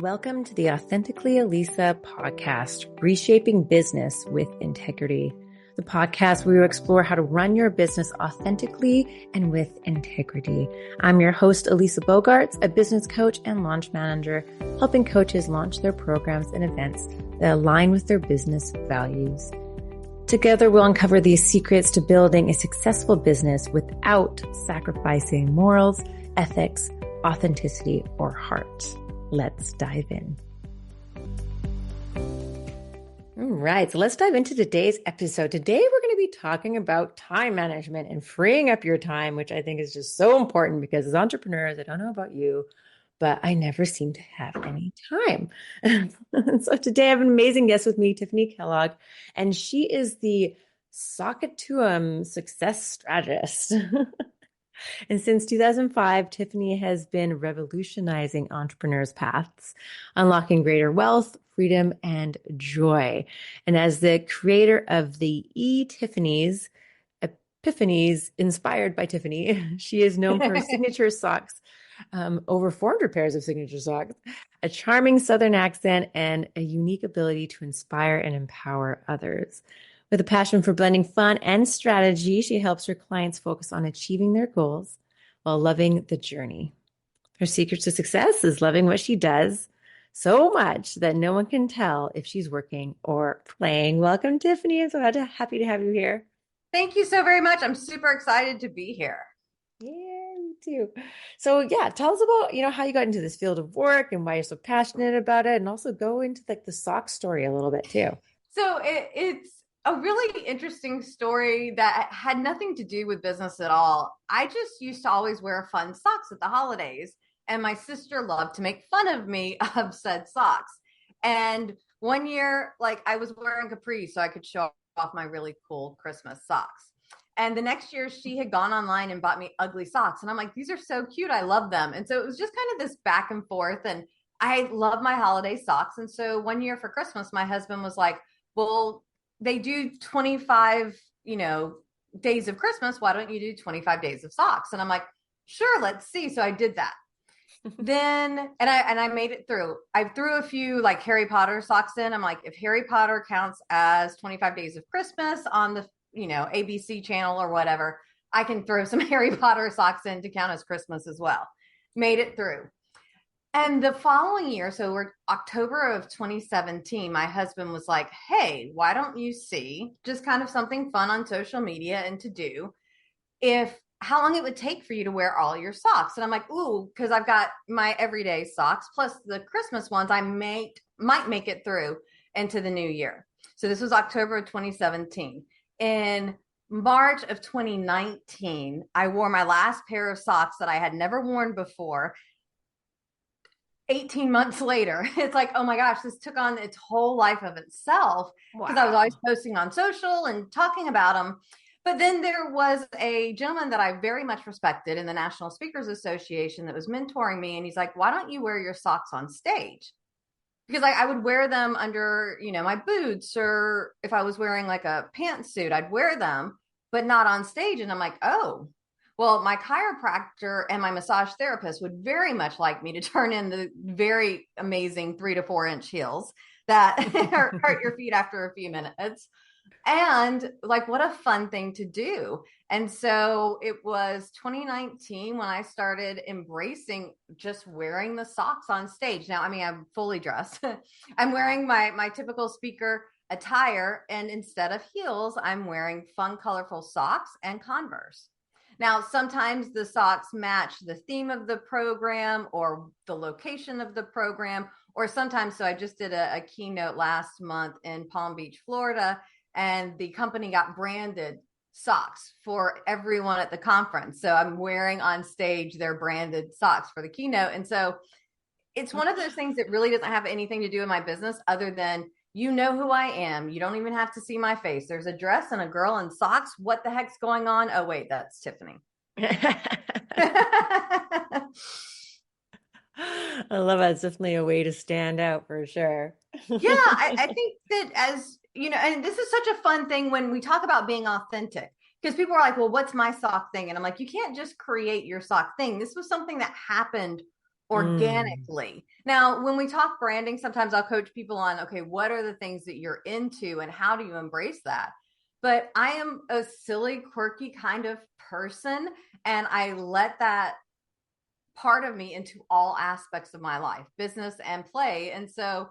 Welcome to the Authentically Elisa Podcast, reshaping business with integrity. The podcast where we explore how to run your business authentically and with integrity. I'm your host, Elisa Bogarts, a business coach and launch manager, helping coaches launch their programs and events that align with their business values. Together, we'll uncover the secrets to building a successful business without sacrificing morals, ethics, authenticity, or heart. Let's dive in. All right, so let's dive into today's episode. Today, we're going to be talking about time management and freeing up your time, which I think is just so important because as entrepreneurs, I don't know about you, but I never seem to have any time. So today, I have an amazing guest with me, Tiffanie Kellog, and she is the Sockatuum success strategist. And since 2005, Tiffanie has been revolutionizing entrepreneurs' paths, unlocking greater wealth, freedom, and joy. And as the creator of the eTiffanies, epiphanies inspired by Tiffanie, she is known for her signature socks, over 400 pairs of signature socks, a charming Southern accent, and a unique ability to inspire and empower others. With a passion for blending fun and strategy, she helps her clients focus on achieving their goals while loving the journey. Her secret to success is loving what she does so much that no one can tell if she's working or playing. Welcome, Tiffanie. I'm so happy to have you here. Thank you so very much. I'm super excited to be here. Yeah, me too. So tell us about, how you got into this field of work and why you're so passionate about it, and also go into the sock story a little bit too. So it's a really interesting story that had nothing to do with business at all. I just used to always wear fun socks at the holidays, and my sister loved to make fun of me of said socks. And one year, I was wearing capris so I could show off my really cool Christmas socks. And the next year she had gone online and bought me ugly socks. And I'm like, these are so cute. I love them. And so it was just kind of this back and forth. And I love my holiday socks. And so one year for Christmas, my husband was like, well, they do 25, days of Christmas. Why don't you do 25 days of socks? And I'm like, sure, let's see. So I did that. Then, and I made it through. I threw a few Harry Potter socks in. I'm like, if Harry Potter counts as 25 days of Christmas on the, ABC channel or whatever, I can throw some Harry Potter socks in to count as Christmas as well. Made it through. And the following year, so we're October of 2017, my husband was like, hey, why don't you see just kind of something fun on social media and to do how long it would take for you to wear all your socks. And I'm like, ooh, because I've got my everyday socks plus the Christmas ones I might make it through into the new year. So this was October of 2017. In March of 2019, I wore my last pair of socks that I had never worn before. 18 months later, it's like, oh my gosh, this took on its whole life of itself because I was always posting on social and talking about them. But then there was a gentleman that I very much respected in the National Speakers Association that was mentoring me. And he's like, why don't you wear your socks on stage? Because I would wear them under, my boots, or if I was wearing a pantsuit, I'd wear them, but not on stage. And I'm like, oh, well, my chiropractor and my massage therapist would very much like me to turn in the very amazing 3 to 4 inch heels that hurt your feet after a few minutes. And what a fun thing to do. And so it was 2019 when I started embracing just wearing the socks on stage. Now, I'm fully dressed. I'm wearing my typical speaker attire. And instead of heels, I'm wearing fun, colorful socks and Converse. Now, sometimes the socks match the theme of the program or the location of the program, or sometimes, so I just did a keynote last month in Palm Beach, Florida, and the company got branded socks for everyone at the conference. So I'm wearing on stage their branded socks for the keynote. And so it's one of those things that really doesn't have anything to do with my business other than who I am. You don't even have to see my face. There's a dress and a girl in socks. What the heck's going on? Oh, wait, that's Tiffanie. I love it. It's definitely a way to stand out for sure. Yeah, I think that as, and this is such a fun thing when we talk about being authentic, because people are like, well, what's my sock thing? And I'm like, you can't just create your sock thing. This was something that happened Mm. organically. Now, when we talk branding, sometimes I'll coach people on, okay, what are the things that you're into and how do you embrace that? But I am a silly, quirky kind of person, and I let that part of me into all aspects of my life, business and play. And so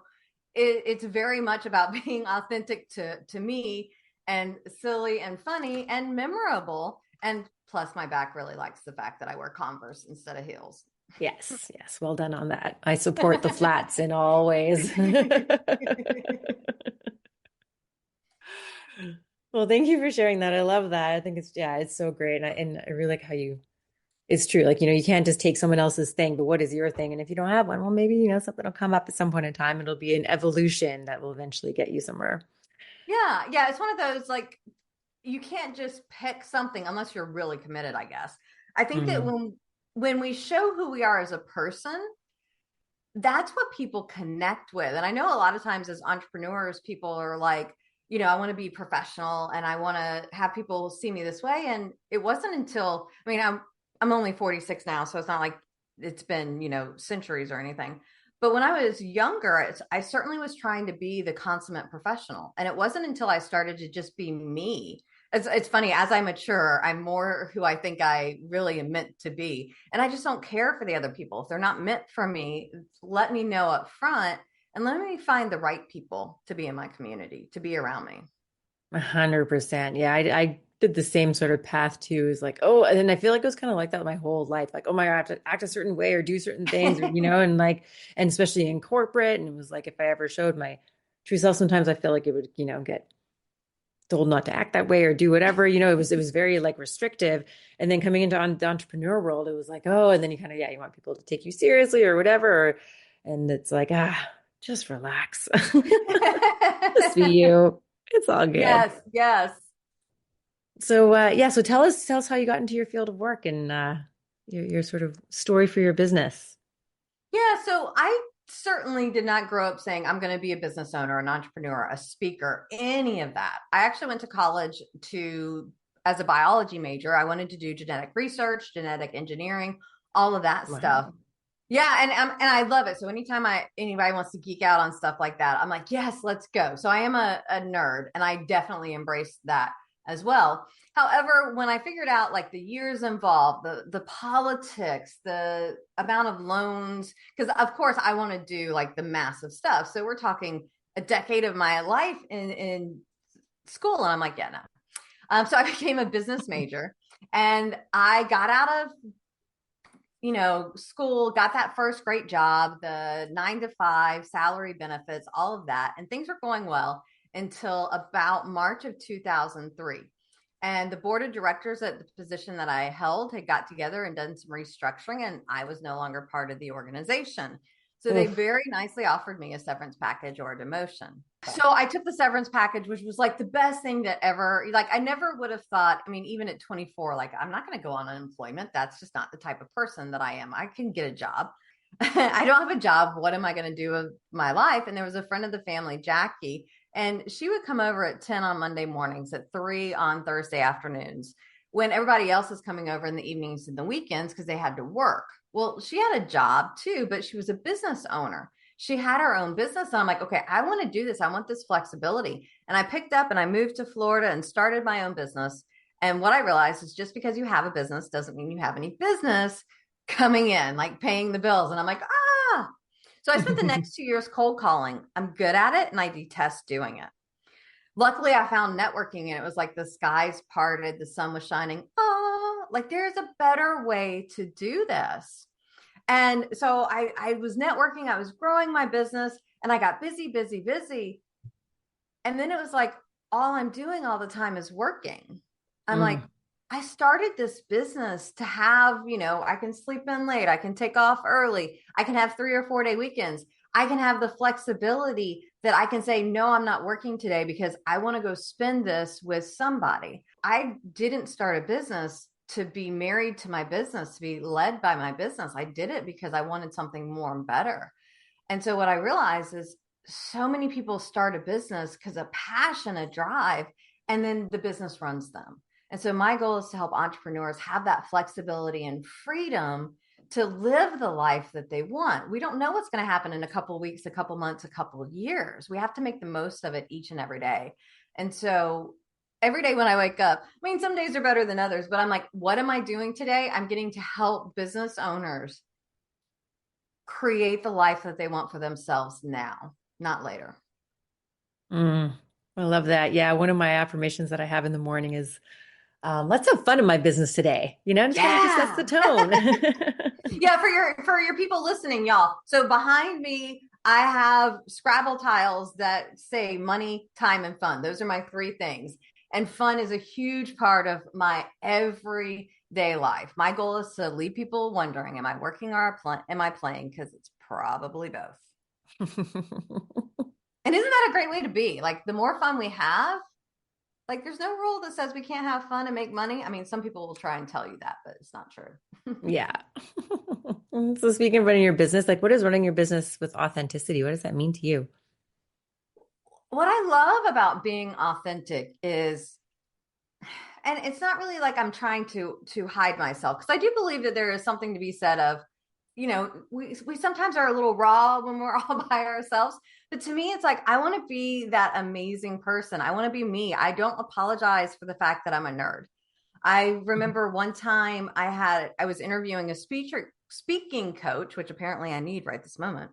it's very much about being authentic to me, and silly and funny and memorable. And plus, my back really likes the fact that I wear Converse instead of heels. Yes, yes. Well done on that. I support the flats in all ways. Well, thank you for sharing that. I love that. I think it's, yeah, it's so great. And I really like how it's true. Like, you can't just take someone else's thing, but what is your thing? And if you don't have one, well, maybe, something will come up at some point in time. It'll be an evolution that will eventually get you somewhere. Yeah, yeah. It's one of those, like, you can't just pick something unless you're really committed, I guess. I think that Mm. when we show who we are as a person, that's what people connect with. And I know a lot of times as entrepreneurs, people are like, I want to be professional and I want to have people see me this way. And it wasn't until, I mean, I'm only 46 now, so it's not like it's been, centuries or anything. But when I was younger, I certainly was trying to be the consummate professional. And it wasn't until I started to just be me. It's funny, as I mature, I'm more who I think I really am meant to be. And I just don't care for the other people. If they're not meant for me, let me know up front and let me find the right people to be in my community, to be around me. 100%. Yeah, I did the same sort of path too. Is like, oh, and then I feel like it was kind of like that my whole life. Like, oh my God, I have to act a certain way or do certain things, or, and like, and especially in corporate. And it was like, if I ever showed my true self, sometimes I feel like it would, get told not to act that way or do whatever. It was very like restrictive. And then coming into the entrepreneur world, it was like, oh, and then you kind of, yeah, you want people to take you seriously or whatever. And it's like, just relax. Just be you. It's all good. Yes, yes. So yeah, so tell us how you got into your field of work and your sort of story for your business. Yeah, so I certainly did not grow up saying I'm going to be a business owner, an entrepreneur, a speaker, any of that. I actually went to college as a biology major. I wanted to do genetic research, genetic engineering, all of that stuff. Wow. Yeah, and I love it. So anytime anybody wants to geek out on stuff like that, I'm like, yes, let's go. So I am a nerd, and I definitely embrace that as well. However, when I figured out like the years involved, the politics, the amount of loans, because of course I want to do like the massive stuff. So we're talking a decade of my life in school, and I'm like, yeah, no. So I became a business major, and I got out of school, got that first great job, the 9 to 5 salary benefits, all of that. And things were going well until about March of 2003. And the board of directors at the position that I held had got together and done some restructuring, and I was no longer part of the organization. So they Oof. very nicely offered me a severance package or a demotion. So I took the severance package, which was like the best thing that ever, like, I never would have thought, I mean, even at 24, like, I'm not going to go on unemployment. That's just not the type of person that I am. I can get a job. I don't have a job. What am I going to do with my life? And there was a friend of the family, Jackie, and she would come over at 10 on Monday mornings, at 3 on Thursday afternoons, when everybody else is coming over in the evenings and the weekends because they had to work. Well, she had a job too, but she was a business owner. She had her own business. And I'm like, okay, I want to do this. I want this flexibility. And I picked up and I moved to Florida and started my own business. And what I realized is just because you have a business doesn't mean you have any business coming in, like paying the bills. And I'm like, ah. So I spent the next 2 years cold calling. I'm good at it and I detest doing it. Luckily, I found networking, and it was like the skies parted, the sun was shining. Oh, like there's a better way to do this. And so I was networking, I was growing my business, and I got busy, busy, busy. And then it was like, all I'm doing all the time is working. I'm like, Mm. I started this business to have, I can sleep in late, I can take off early, I can have 3 or 4 day weekends. I can have the flexibility that I can say, no, I'm not working today because I want to go spend this with somebody. I didn't start a business to be married to my business, to be led by my business. I did it because I wanted something more and better. And so what I realized is so many people start a business because of passion, a drive, and then the business runs them. And so my goal is to help entrepreneurs have that flexibility and freedom to live the life that they want. We don't know what's going to happen in a couple of weeks, a couple of months, a couple of years. We have to make the most of it each and every day. And so every day when I wake up, I mean, some days are better than others, but I'm like, what am I doing today? I'm getting to help business owners create the life that they want for themselves now, not later. I love that. Yeah. One of my affirmations that I have in the morning is, let's have fun in my business today. And it kind of just sets the tone. Yeah, for your people listening, y'all. So behind me, I have Scrabble tiles that say money, time, and fun. Those are my three things. And fun is a huge part of my everyday life. My goal is to leave people wondering, am I working or am I playing? Because it's probably both. And isn't that a great way to be? Like, the more fun we have, like, there's no rule that says we can't have fun and make money. I mean, some people will try and tell you that, but it's not true. Yeah. So speaking of running your business, like, what is running your business with authenticity? What does that mean to you? What I love about being authentic is, and it's not really like I'm trying to hide myself, because I do believe that there is something to be said of, we sometimes are a little raw when we're all by ourselves. But to me, it's like, I want to be that amazing person. I want to be me. I don't apologize for the fact that I'm a nerd. I remember one time I was interviewing a speaking coach, which apparently I need right this moment.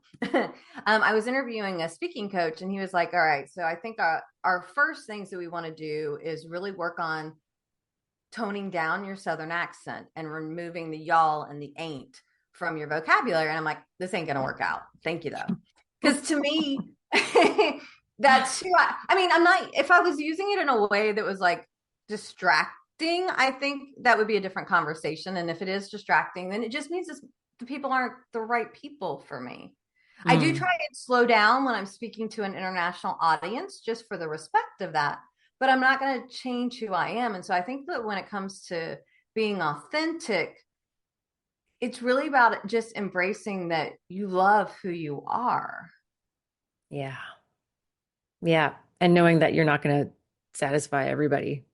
I was interviewing a speaking coach, and he was like, all right, so I think our first things that we want to do is really work on toning down your Southern accent and removing the y'all and the ain't from your vocabulary. And I'm like, this ain't going to work out. Thank you, though. Because to me, that's who I mean, I'm not, if I was using it in a way that was like distracting, I think that would be a different conversation. And if it is distracting, then it just means the people aren't the right people for me. I do try and slow down when I'm speaking to an international audience, just for the respect of that, but I'm not going to change who I am. And so I think that when it comes to being authentic, it's really about just embracing that you love who you are. Yeah. Yeah. And knowing that you're not going to satisfy everybody.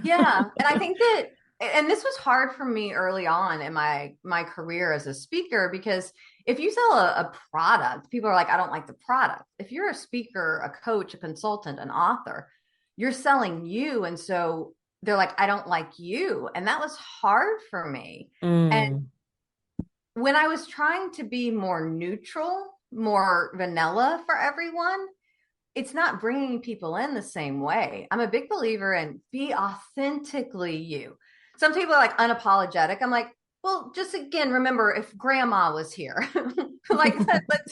Yeah. And I think that, and this was hard for me early on in my career as a speaker, because if you sell a product, people are like, I don't like the product. If you're a speaker, a coach, a consultant, an author, you're selling you. And so they're like, I don't like you. And that was hard for me. And when I was trying to be more neutral, more vanilla for everyone, it's not bringing people in the same way. I'm a big believer in be authentically you. Some people are like unapologetic. I'm like, well, just again, remember if grandma was here, like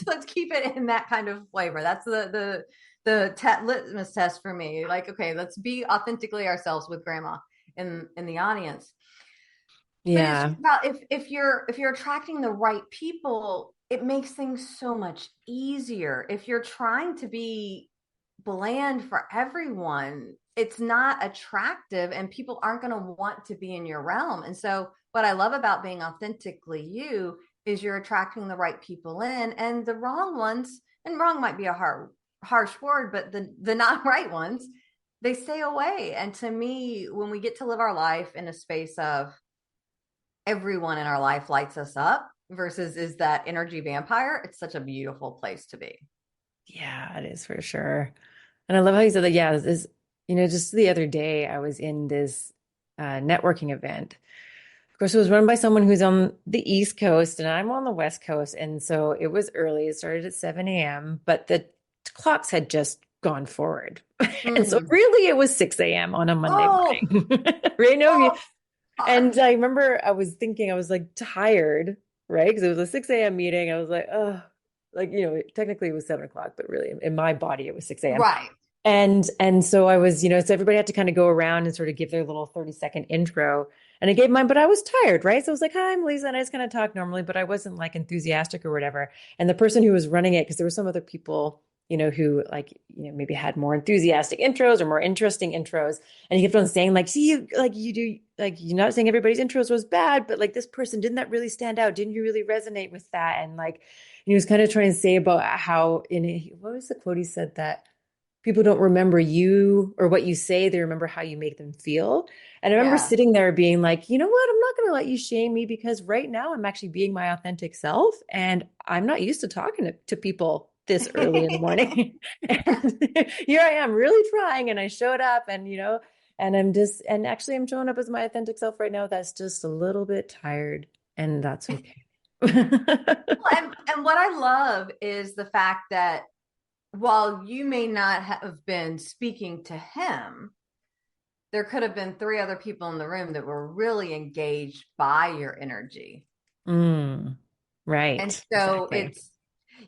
let's keep it in that kind of flavor. That's the litmus test for me. Like, okay, let's be authentically ourselves with grandma in the audience. Yeah. But it's about if you're attracting the right people, it makes things so much easier. If you're trying to be bland for everyone, it's not attractive, and people aren't going to want to be in your realm. And so what I love about being authentically you is you're attracting the right people in, and the wrong ones, and wrong might be a harsh word, but the not right ones, they stay away. And to me, when we get to live our life in a space of everyone in our life lights us up versus is that energy vampire, it's such a beautiful place to be. Yeah, it is for sure. And I love how you said that. Yeah, this, just the other day I was in this networking event. Of course, it was run by someone who's on the East Coast and I'm on the West Coast. And so it was early. It started at 7 a.m., but the clocks had just gone forward. And so really it was 6 a.m. on a Monday morning. Right? No, and I remember I was thinking, I was like tired, right? Because it was a 6 a.m. meeting. I was like, oh, like, technically it was 7 o'clock, but really in my body, it was 6 a.m. Right. And so I was, so everybody had to kind of go around and sort of give their little 30-second intro. And I gave mine, but I was tired, right? So I was like, hi, I'm Lisa. And I just kind of talked normally, but I wasn't like enthusiastic or whatever. And the person who was running it, because there were some other people, who like, maybe had more enthusiastic intros or more interesting intros. And he kept on saying like, see, you're not saying everybody's intros was bad, but like this person, didn't that really stand out? Didn't you really resonate with that? And like, he was kind of trying to say about how what was the quote he said that, people don't remember you or what you say. They remember how you make them feel. And I remember Yeah. sitting there being like, you know what? I'm not going to let you shame me because right now I'm actually being my authentic self. And I'm not used to talking to people this early in the morning. And here I am really trying. And I showed up and, and actually I'm showing up as my authentic self right now. That's just a little bit tired. And that's okay. And what I love is the fact that while you may not have been speaking to him, there could have been three other people in the room that were really engaged by your energy. Right. And so Exactly.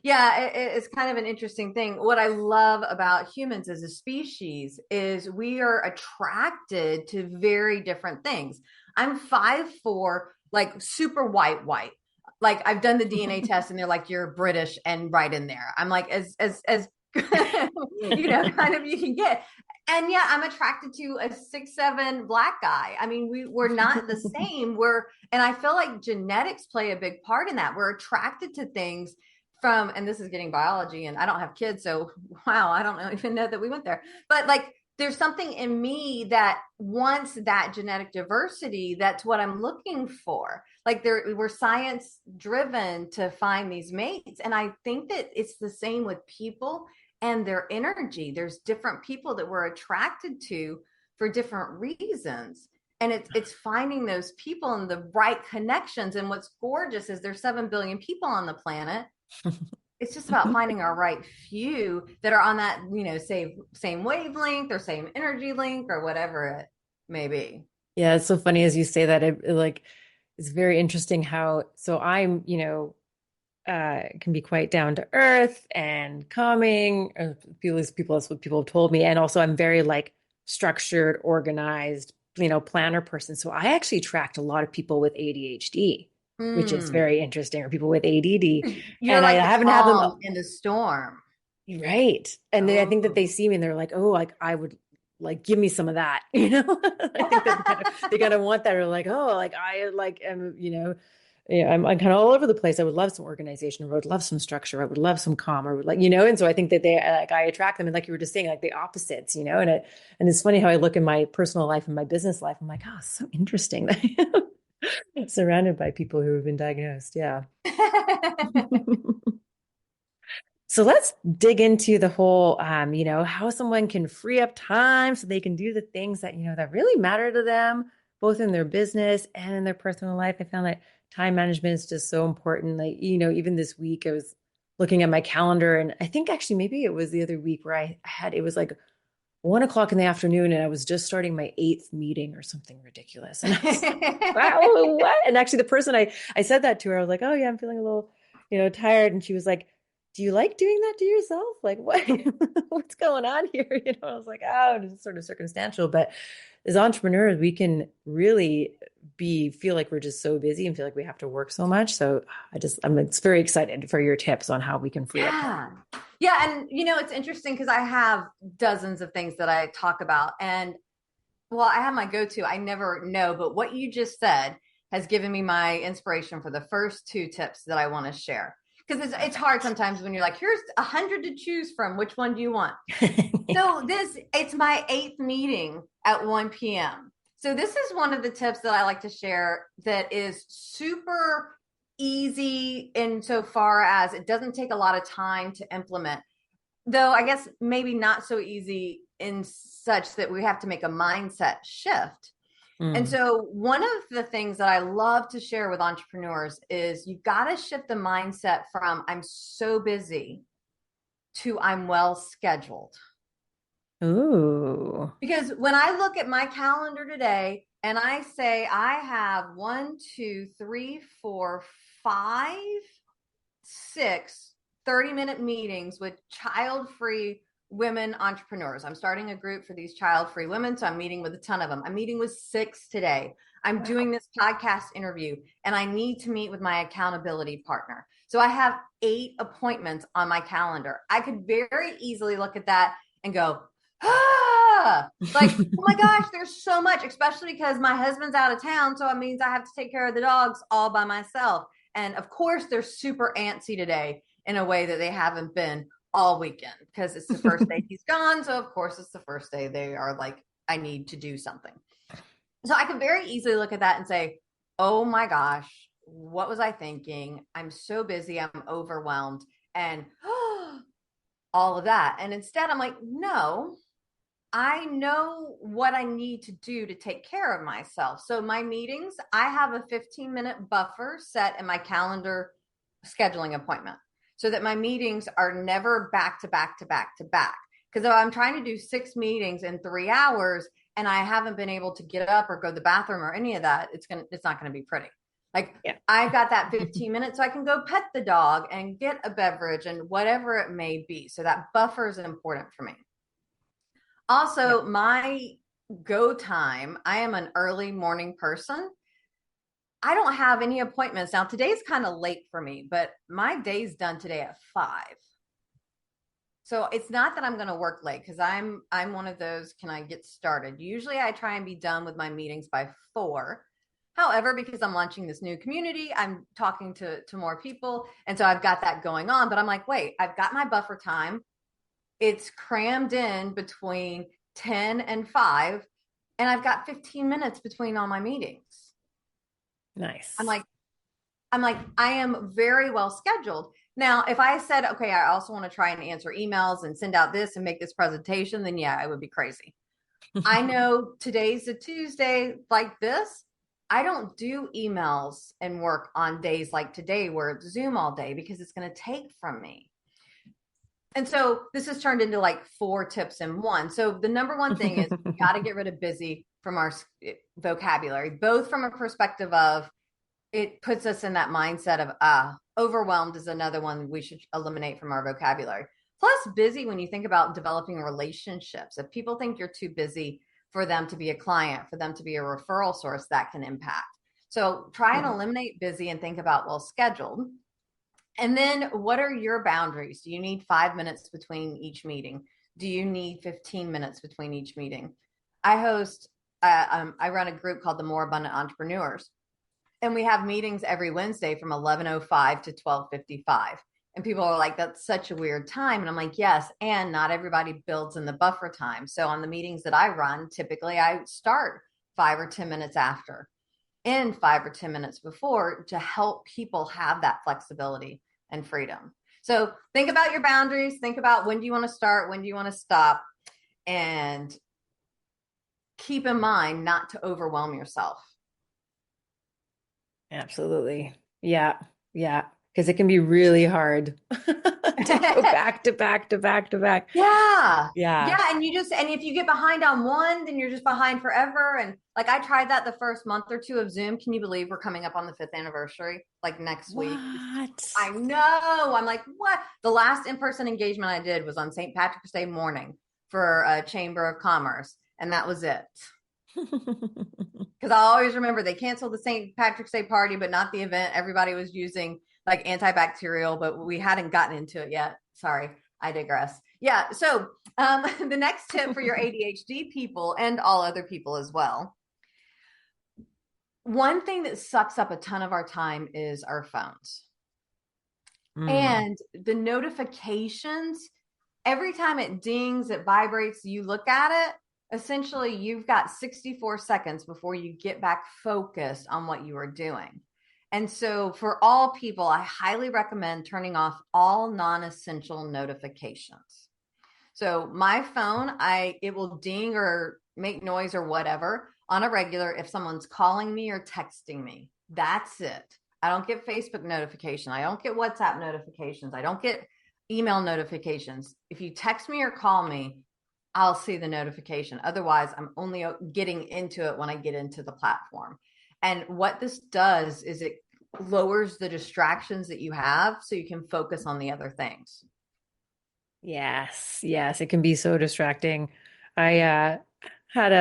it's kind of an interesting thing. What I love about humans as a species is we are attracted to very different things. I'm 5'4", like super white. Like I've done the DNA test and they're like, you're British and right in there. I'm like, as kind of you can get. And yeah, I'm attracted to a 6'7" black guy. I mean, we're not the same. And I feel like genetics play a big part in that. We're attracted to things from, and this is getting biology, and I don't have kids, so wow, I don't even know that we went there. But like, there's something in me that wants that genetic diversity. That's what I'm looking for. Like we're science driven to find these mates. And I think that it's the same with people and their energy. There's different people that we're attracted to for different reasons. And it's finding those people and the right connections. And what's gorgeous is there's 7 billion people on the planet. It's just about finding our right few that are on that, same wavelength or same energy link or whatever it may be. Yeah, it's so funny as you say that. It's very interesting how, so I'm, can be quite down to earth and calming. That's what people have told me. And also I'm very like structured, organized, planner person. So I actually attract a lot of people with ADHD, which is very interesting, or people with ADD. You're And I like the haven't had them. calm in the storm. Right. And I think that they Oh. see me and they're like, oh, like I would like give me some of that, I think that they kind of want that, or like, oh, like I like am, yeah, I'm kind of all over the place. I would love some organization, or I would love some structure. I would love some calm, or like, and so I think that they like I attract them, and like you were just saying, like the opposites, and it's funny how I look in my personal life and my business life. I'm like, oh, it's so interesting that I'm surrounded by people who have been diagnosed. Yeah. So let's dig into the whole, how someone can free up time so they can do the things that, that really matter to them, both in their business and in their personal life. I found that time management is just so important. Like, even this week I was looking at my calendar, and I think actually maybe it was the other week where it was like 1 o'clock in the afternoon and I was just starting my 8th meeting or something ridiculous. And I was like, wow, what? And actually the person I said that to her, I was like, oh yeah, I'm feeling a little, tired. And she was like, do you like doing that to yourself? Like what, what's going on here? I was like, oh, it's sort of circumstantial, but as entrepreneurs, we can really feel like we're just so busy and feel like we have to work so much. So I'm very excited for your tips on how we can free up time. Yeah. And it's interesting because I have dozens of things that I talk about, and well, I have my go-to. I never know, but what you just said has given me my inspiration for the first 2 tips that I want to share. Because it's hard sometimes when you're like, here's 100 to choose from. Which one do you want? So it's my 8th meeting at 1 p.m. So this is one of the tips that I like to share that is super easy insofar as it doesn't take a lot of time to implement. Though I guess maybe not so easy in such that we have to make a mindset shift. And so one of the things that I love to share with entrepreneurs is you got to shift the mindset from I'm so busy to I'm well scheduled. Ooh. Because when I look at my calendar today and I say I have 1, 2, 3, 4, 5, 6 30-minute meetings with child-free women entrepreneurs. I'm starting a group for these child-free women, so I'm meeting with a ton of them. I'm meeting with 6 today. I'm doing this podcast interview, and I need to meet with my accountability partner. So I have 8 appointments on my calendar. I could very easily look at that and go, like, oh my gosh, there's so much, especially because my husband's out of town. So it means I have to take care of the dogs all by myself. And of course, they're super antsy today in a way that they haven't been all weekend because it's the first day he's gone. So of course it's the first day they are like, I need to do something. So I could very easily look at that and say, oh my gosh, what was I thinking? I'm so busy. I'm overwhelmed and all of that. And instead I'm like, no, I know what I need to do to take care of myself. So my meetings, I have a 15-minute buffer set in my calendar scheduling appointment so that my meetings are never back to back to back to back. Because if I'm trying to do 6 meetings in 3 hours and I haven't been able to get up or go to the bathroom or any of that, it's not going to be pretty. Like I've got that 15 minutes so I can go pet the dog and get a beverage and whatever it may be. So that buffer is important for me. Also, my go time, I am an early morning person. I don't have any appointments. Now, today's kind of late for me, but my day's done today at 5. So it's not that I'm going to work late because I'm one of those, can I get started? Usually I try and be done with my meetings by 4. However, because I'm launching this new community, I'm talking to more people. And so I've got that going on, but I'm like, wait, I've got my buffer time. It's crammed in between 10 and 5, and I've got 15 minutes between all my meetings. Nice. I'm like, I am very well scheduled. Now, if I said, okay, I also want to try and answer emails and send out this and make this presentation, then yeah, I would be crazy. I know today's a Tuesday like this. I don't do emails and work on days like today where it's Zoom all day because it's going to take from me. And so this has turned into like 4 tips in one. So the number one thing is we got to get rid of busy from our vocabulary, both from a perspective of it puts us in that mindset of overwhelmed is another one we should eliminate from our vocabulary. Plus busy, when you think about developing relationships, if people think you're too busy for them to be a client, for them to be a referral source, that can impact. So try and eliminate busy and think about well scheduled. And then what are your boundaries? Do you need 5 minutes between each meeting? Do you need 15 minutes between each meeting? I run a group called the More Abundant Entrepreneurs. And we have meetings every Wednesday from 11:05 to 12:55. And people are like, that's such a weird time. And I'm like, yes. And not everybody builds in the buffer time. So on the meetings that I run, typically I start 5 or 10 minutes after, in 5 or 10 minutes before to help people have that flexibility and freedom. So think about your boundaries. Think about when do you want to start? When do you want to stop? And keep in mind not to overwhelm yourself. Absolutely. Yeah. Yeah. Because it can be really hard to go back to back to back to back. Yeah. Yeah. Yeah. And if you get behind on one, then you're just behind forever. And like I tried that the first month or 2 of Zoom. Can you believe we're coming up on the 5th anniversary? Like next week. I know. I'm like, what? The last in-person engagement I did was on St. Patrick's Day morning for a Chamber of Commerce. And that was it. Because I always remember they canceled the St. Patrick's Day party, but not the event. Everybody was using like antibacterial, but we hadn't gotten into it yet. Sorry, I digress. Yeah. So the next tip for your ADHD people and all other people as well. One thing that sucks up a ton of our time is our phones. And the notifications, every time it dings, it vibrates, you look at it, essentially you've got 64 seconds before you get back focused on what you are doing. And so for all people, I highly recommend turning off all non-essential notifications. So my phone, it will ding or make noise or whatever on a regular if someone's calling me or texting me. That's it. I don't get Facebook notification. I don't get WhatsApp notifications. I don't get email notifications. If you text me or call me, I'll see the notification. Otherwise, I'm only getting into it when I get into the platform. And what this does is it lowers the distractions that you have so you can focus on the other things. Yes. Yes. It can be so distracting. I had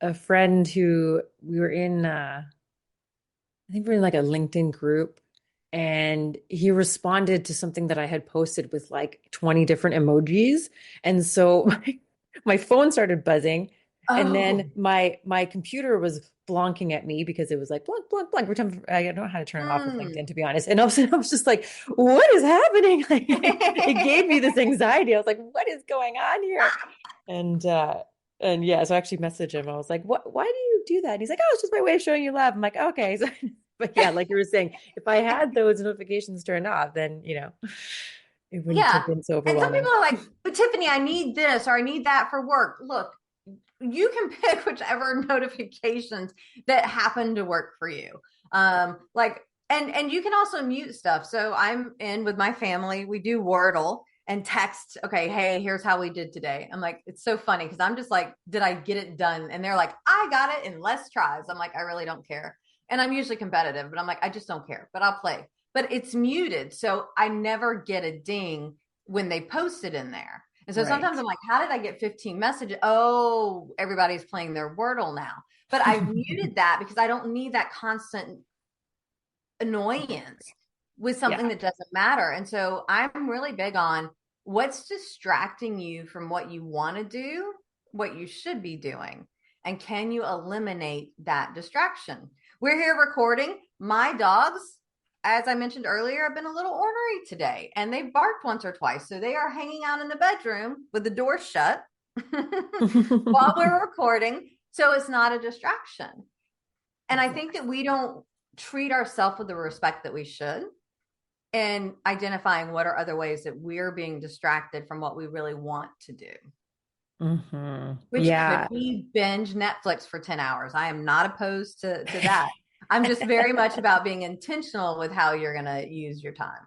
a friend who we were in, I think we were in like a LinkedIn group, and he responded to something that I had posted with like 20 different emojis. And so my phone started buzzing, And Oh. then my computer was blonking at me because it was like blonk, blonk, blonk every time. I don't know how to turn it off with Mm. LinkedIn, to be honest. And all of a sudden I was just like, what is happening? Like it gave me this anxiety. I was like, what is going on here? And and yeah, so I actually messaged him. I was like, what, why do you do that? And he's like, oh, it's just my way of showing you love. I'm like, okay. So, but yeah, like you were saying, if I had those notifications turned off, then it wouldn't Yeah. have been so And some overwhelming. people are like, but Tiffanie, I need this or I need that for work. Look, you can pick whichever notifications that happen to work for you. Like, and you can also mute stuff. So I'm in with my family. We do Wordle and text. Okay, hey, here's how we did today. I'm like, it's so funny because I'm just like, did I get it done? And they're like, I got it in less tries. I'm like, I really don't care. And I'm usually competitive, but I'm like, I just don't care. But I'll play. But it's muted, so I never get a ding when they post it in there. And so Right. sometimes I'm like, how did I get 15 messages? Oh, everybody's playing their Wordle now. But I've muted that because I don't need that constant annoyance with something Yeah. that doesn't matter. And so I'm really big on what's distracting you from what you want to do, what you should be doing. And can you eliminate that distraction? We're here recording. My dogs, as I mentioned earlier, have been a little ornery today and they've barked once or twice. So they are hanging out in the bedroom with the door shut while we're recording. So it's not a distraction. And I think that we don't treat ourselves with the respect that we should and identifying what are other ways that we're being distracted from what we really want to do, which could Yeah. be binge Netflix for 10 hours. I am not opposed to that. I'm just very much about being intentional with how you're going to use your time.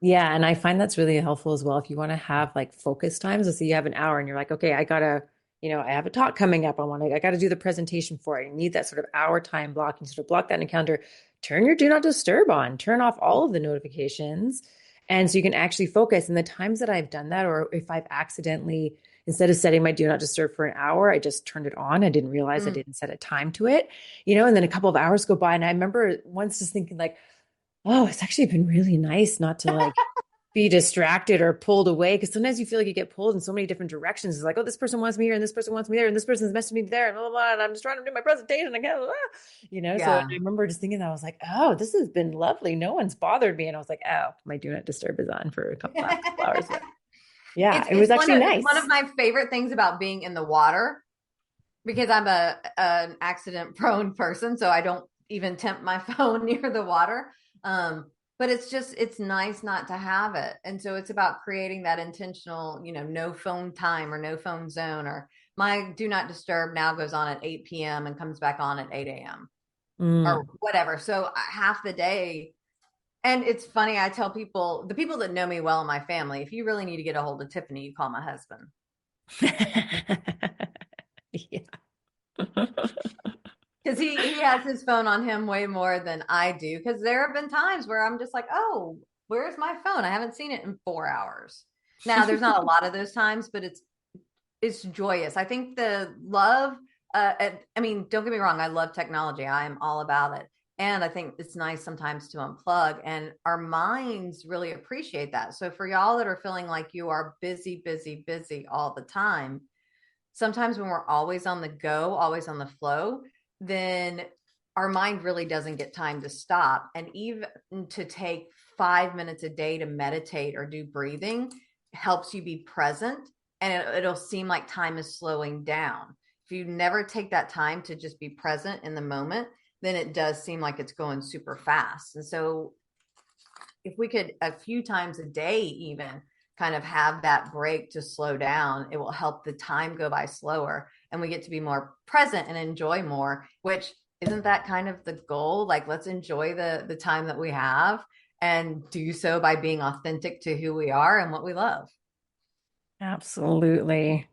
Yeah, and I find that's really helpful as well. If you want to have like focus times, let's say you have an hour and you're like, okay, I gotta, I have a talk coming up. I gotta do the presentation for it. You need that sort of hour time block. You sort of block that in a calendar. Turn your do not disturb on. Turn off all of the notifications, and so you can actually focus. And the times that I've done that, or if I've accidentally, instead of setting my do not disturb for an hour, I just turned it on. I didn't realize I Mm. didn't set a time to it, and then a couple of hours go by, and I remember once just thinking like, oh, it's actually been really nice not to like be distracted or pulled away, because sometimes you feel like you get pulled in so many different directions. It's like, oh, this person wants me here and this person wants me there and this person's messaging me there and blah, blah, blah, and I'm just trying to do my presentation again. So Yeah. I remember just thinking that I was like, oh, this has been lovely. No one's bothered me. And I was like, oh, my do not disturb is on for last couple hours. But yeah, it's it was actually it's one of nice. my favorite things about being in the water because I'm a an accident prone person, so I don't even tempt my phone near the water. But it's nice not to have it, and so it's about creating that intentional, no phone time or no phone zone. Or my do not disturb now goes on at 8 p.m. and comes back on at 8 a.m. or Mm. whatever. So half the day. And it's funny, I tell people, the people that know me well in my family, if you really need to get a hold of Tiffanie, you call my husband. Yeah. Because he has his phone on him way more than I do. Because there have been times where I'm just like, oh, where's my phone? I haven't seen it in 4 hours. Now, there's not a lot of those times, but it's joyous. I think the love, I mean, don't get me wrong, I love technology. I am all about it. And I think it's nice sometimes to unplug, and our minds really appreciate that. So for y'all that are feeling like you are busy, busy, busy all the time, sometimes when we're always on the go, always on the flow, then our mind really doesn't get time to stop. And even to take 5 minutes a day to meditate or do breathing helps you be present, and it'll seem like time is slowing down. If you never take that time to just be present in the moment, then it does seem like it's going super fast. And so if we could a few times a day even kind of have that break to slow down, it will help the time go by slower and we get to be more present and enjoy more, which isn't that kind of the goal? Like, let's enjoy the time that we have and do so by being authentic to who we are and what we love. Absolutely.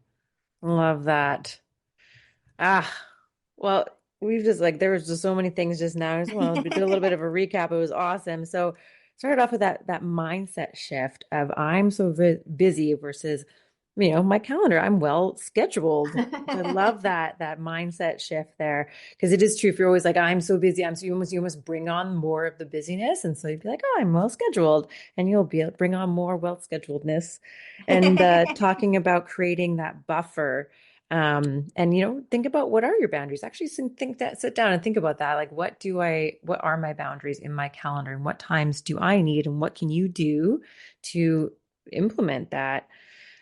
Love that. Ah, well, we've just like there was just so many things just now as well. We did a little bit of a recap. It was awesome. So started off with that mindset shift of I'm so busy versus, my calendar. I'm well scheduled. So I love that mindset shift there, because it is true. If you're always like, I'm so busy, you must bring on more of the busyness. And so you'd be like, oh, I'm well scheduled, and you'll be able to bring on more well scheduledness. And talking about creating that buffer. And, think about what are your boundaries. Actually, sit down and think about that. Like, what are my boundaries in my calendar, and what times do I need, and what can you do to implement that?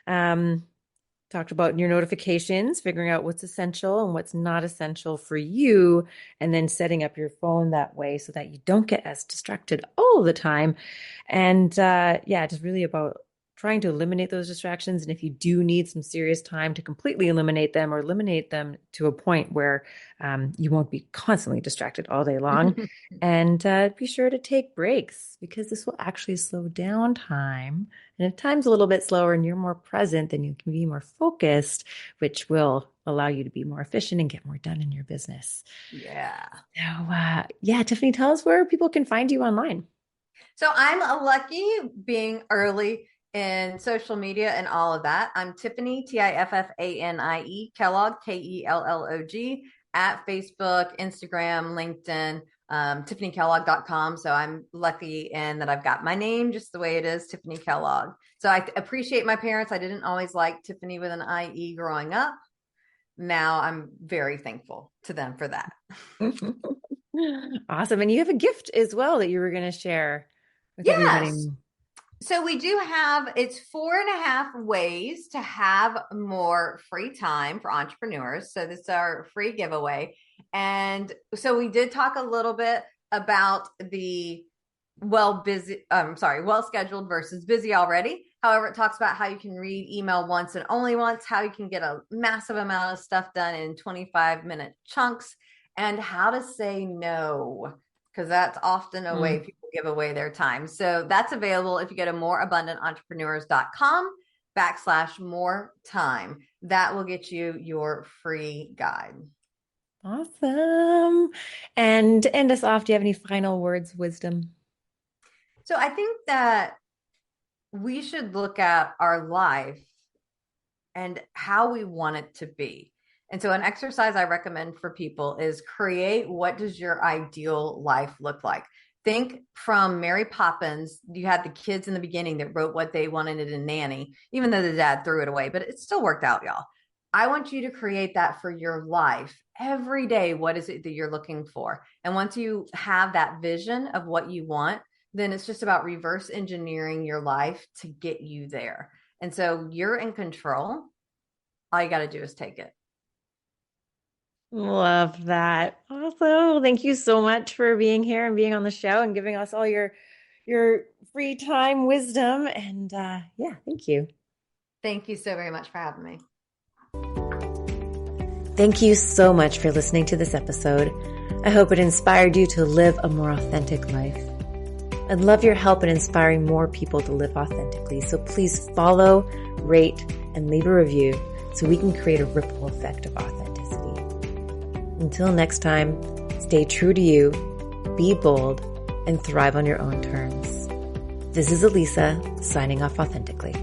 Talked about your notifications, figuring out what's essential and what's not essential for you, and then setting up your phone that way so that you don't get as distracted all the time. And just really about trying to eliminate those distractions. And if you do need some serious time to completely eliminate them, or eliminate them to a point where you won't be constantly distracted all day long. And be sure to take breaks, because this will actually slow down time. And if time's a little bit slower and you're more present, then you can be more focused, which will allow you to be more efficient and get more done in your business. Yeah. So, Tiffanie, tell us where people can find you online. So I'm lucky being early in social media and all of that. I'm Tiffanie, Tiffanie Kellog, Kellog, at Facebook, Instagram, LinkedIn, TiffanieKellog.com. So I'm lucky in that I've got my name just the way it is, Tiffanie Kellog. So I appreciate my parents. I didn't always like Tiffany with an IE growing up. Now I'm very thankful to them for that. Awesome. And you have a gift as well that you were going to share with everybody. So we do have, it's 4.5 ways to have more free time for entrepreneurs. So this is our free giveaway. And so we did talk a little bit about the well-scheduled versus busy already. However, it talks about how you can read email once and only once, how you can get a massive amount of stuff done in 25-minute chunks, and how to say no, because that's often a way people give away their time. So that's available if you go to moreabundantentrepreneurs.com/more time. That will get you your free guide. Awesome. And to end us off, do you have any final words of wisdom? So I think that we should look at our life and how we want it to be. And so an exercise I recommend for people is create, what does your ideal life look like? Think from Mary Poppins. You had the kids in the beginning that wrote what they wanted in a nanny, even though the dad threw it away, but it still worked out, y'all. I want you to create that for your life every day. What is it that you're looking for? And once you have that vision of what you want, then it's just about reverse engineering your life to get you there. And so you're in control. All you got to do is take it. Love that. Awesome. Thank you so much for being here and being on the show and giving us all your free time wisdom. And thank you. Thank you so very much for having me. Thank you so much for listening to this episode. I hope it inspired you to live a more authentic life. I'd love your help in inspiring more people to live authentically. So please follow, rate, and leave a review so we can create a ripple effect of authenticity. Until next time, stay true to you, be bold, and thrive on your own terms. This is Elisa, signing off authentically.